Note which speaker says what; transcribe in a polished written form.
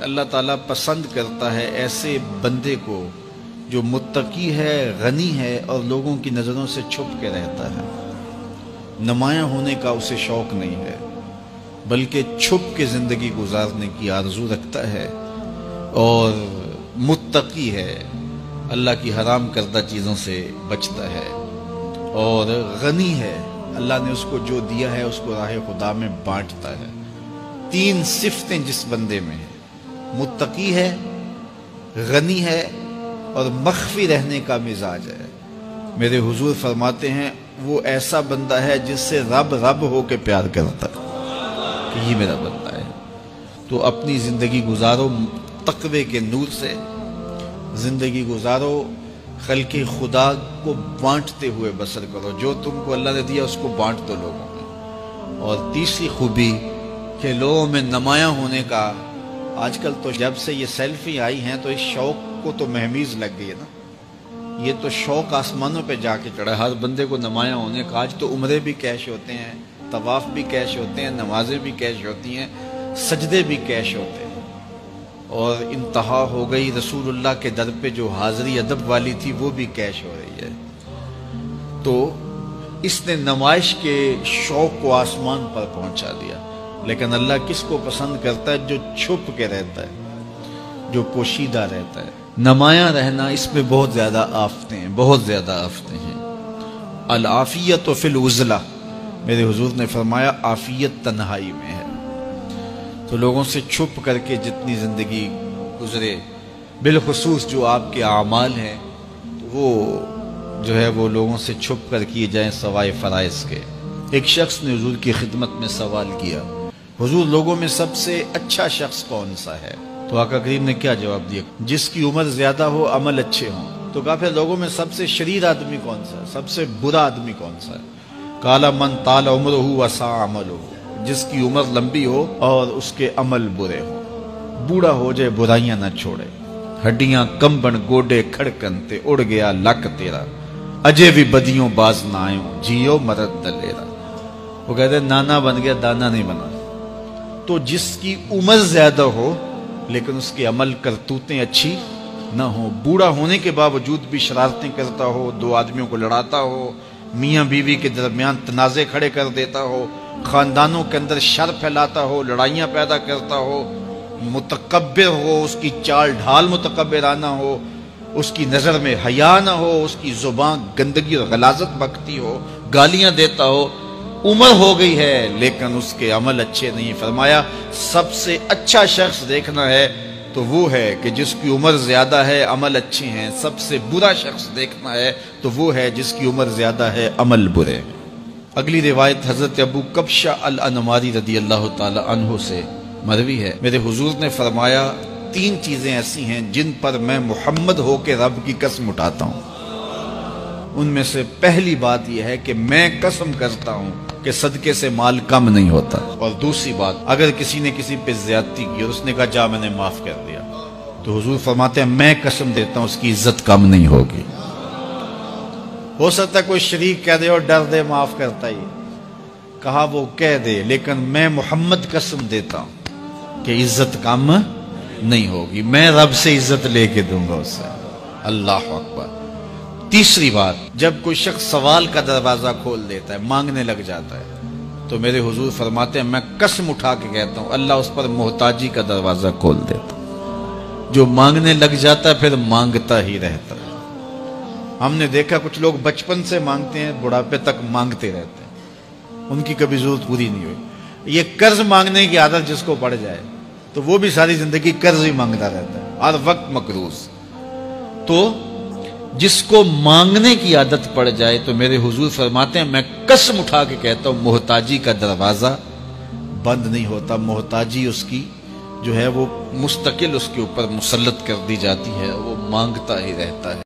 Speaker 1: اللہ تعالیٰ پسند کرتا ہے ایسے بندے کو جو متقی ہے، غنی ہے اور لوگوں کی نظروں سے چھپ کے رہتا ہے۔ نمایاں ہونے کا اسے شوق نہیں ہے، بلکہ چھپ کے زندگی گزارنے کی آرزو رکھتا ہے، اور متقی ہے، اللہ کی حرام کردہ چیزوں سے بچتا ہے، اور غنی ہے، اللہ نے اس کو جو دیا ہے اس کو راہ خدا میں بانٹتا ہے۔ تین صفتیں جس بندے میں ہیں، متقی ہے، غنی ہے اور مخفی رہنے کا مزاج ہے، میرے حضور فرماتے ہیں وہ ایسا بندہ ہے جس سے رب رب ہو کے پیار کرتا ہے کہ یہ میرا بندہ ہے۔ تو اپنی زندگی گزارو تقوی کے نور سے، زندگی گزارو خلق خدا کو بانٹتے ہوئے بسر کرو، جو تم کو اللہ نے دیا اس کو بانٹ دو لوگوں میں۔ اور تیسری خوبی کہ لوگوں میں نمایاں ہونے کا، آج کل تو جب سے یہ سیلفی آئی ہیں تو اس شوق کو تو مہمیز لگ گئی ہے نا، یہ تو شوق آسمانوں پہ جا کے چڑھا ہر بندے کو نمایاں ہونے کا۔ آج تو عمرے بھی کیش ہوتے ہیں، طواف بھی کیش ہوتے ہیں، نمازیں بھی کیش ہوتی ہیں، سجدے بھی کیش ہوتے ہیں، اور انتہا ہو گئی رسول اللہ کے در پہ جو حاضری ادب والی تھی وہ بھی کیش ہو رہی ہے۔ تو اس نے نمائش کے شوق کو آسمان پر پہنچا دیا۔ لیکن اللہ کس کو پسند کرتا ہے؟ جو چھپ کے رہتا ہے، جو پوشیدہ رہتا ہے۔ نمایاں رہنا اس میں بہت زیادہ آفتیں ہیں، بہت زیادہ آفتیں ہیں۔ العافیت فی العزلہ، میرے حضور نے فرمایا عافیت تنہائی میں ہے۔ تو لوگوں سے چھپ کر کے جتنی زندگی گزرے، بالخصوص جو آپ کے اعمال ہیں وہ جو ہے وہ لوگوں سے چھپ کر کیے جائیں سوائے فرائض کے۔ ایک شخص نے حضور کی خدمت میں سوال کیا، حضور لوگوں میں سب سے اچھا شخص کون سا ہے؟ تو آقا کریم نے کیا جواب دیا؟ جس کی عمر زیادہ ہو، عمل اچھے ہوں۔ تو کہا پھر لوگوں میں سب سے شریر آدمی کون سا ہے؟ سب سے برا آدمی کون سا ہے؟ قال من طال عمرہ وسع عملہ، جس کی عمر لمبی ہو اور اس کے عمل برے ہوں، بوڑھا ہو جائے برائیاں نہ چھوڑے، ہڈیاں کمبن گوڈے کھڑکن تے اڑ گیا لک تیرا، اجے بھی بدیوں باز نہ آئوں، جیو مرد دلیرا۔ وہ کہتے ہیں نانا بن گیا دانا نہیں بنا۔ تو جس کی عمر زیادہ ہو لیکن اس کے عمل کرتوتیں اچھی نہ ہوں، بوڑھا ہونے کے باوجود بھی شرارتیں کرتا ہو، دو آدمیوں کو لڑاتا ہو، میاں بیوی کے درمیان تنازع کھڑے کر دیتا ہو، خاندانوں کے اندر شر پھیلاتا ہو، لڑائیاں پیدا کرتا ہو، متکبر ہو، اس کی چال ڈھال متکبرانہ ہو، اس کی نظر میں حیا نہ ہو، اس کی زبان گندگی اور غلاظت بکتی ہو، گالیاں دیتا ہو، عمر ہو گئی ہے لیکن اس کے عمل اچھے نہیں۔ فرمایا سب سے اچھا شخص دیکھنا ہے تو وہ ہے کہ جس کی عمر زیادہ ہے، عمل اچھے ہیں۔ سب سے برا شخص دیکھنا ہے تو وہ ہے جس کی عمر زیادہ ہے، عمل برے ہیں۔ اگلی روایت حضرت ابو کبشہ الانماری رضی اللہ تعالی عنہ سے مروی ہے، میرے حضور نے فرمایا تین چیزیں ایسی ہیں جن پر میں محمد ہو کے رب کی قسم اٹھاتا ہوں۔ ان میں سے پہلی بات یہ ہے کہ میں قسم کرتا ہوں کہ صدقے سے مال کم نہیں ہوتا، اور دوسری بات اگر کسی نے کسی پہ زیادتی کی اور اس نے کہا جا میں نے معاف کر دیا، تو حضور فرماتے ہیں میں قسم دیتا ہوں اس کی عزت کم نہیں ہوگی۔ ہو سکتا ہے کوئی شریک کہہ دے اور ڈر دے معاف کرتا ہی، کہا وہ کہہ دے، لیکن میں محمد قسم دیتا ہوں کہ عزت کم نہیں ہوگی، میں رب سے عزت لے کے دوں گا اس سے۔ اللہ اکبر۔ تیسری بات، جب کوئی شخص سوال کا دروازہ کھول دیتا ہے، مانگنے لگ جاتا ہے، تو میرے حضور فرماتے ہیں میں قسم اٹھا کے کہتا ہوں اللہ اس پر محتاجی کا دروازہ کھول دیتا ہے۔ جو مانگنے لگ جاتا ہے پھر مانگتا ہی رہتا ہے۔ ہم نے دیکھا کچھ لوگ بچپن سے مانگتے ہیں، بڑھاپے تک مانگتے رہتے ہیں، ان کی کبھی ضرورت پوری نہیں ہوئی۔ یہ قرض مانگنے کی عادت جس کو پڑ جائے تو وہ بھی ساری زندگی قرض ہی مانگتا رہتا ہے، ہر وقت مقروض۔ تو جس کو مانگنے کی عادت پڑ جائے تو میرے حضور فرماتے ہیں میں قسم اٹھا کے کہتا ہوں محتاجی کا دروازہ بند نہیں ہوتا، محتاجی اس کی جو ہے وہ مستقل اس کے اوپر مسلط کر دی جاتی ہے، وہ مانگتا ہی رہتا ہے۔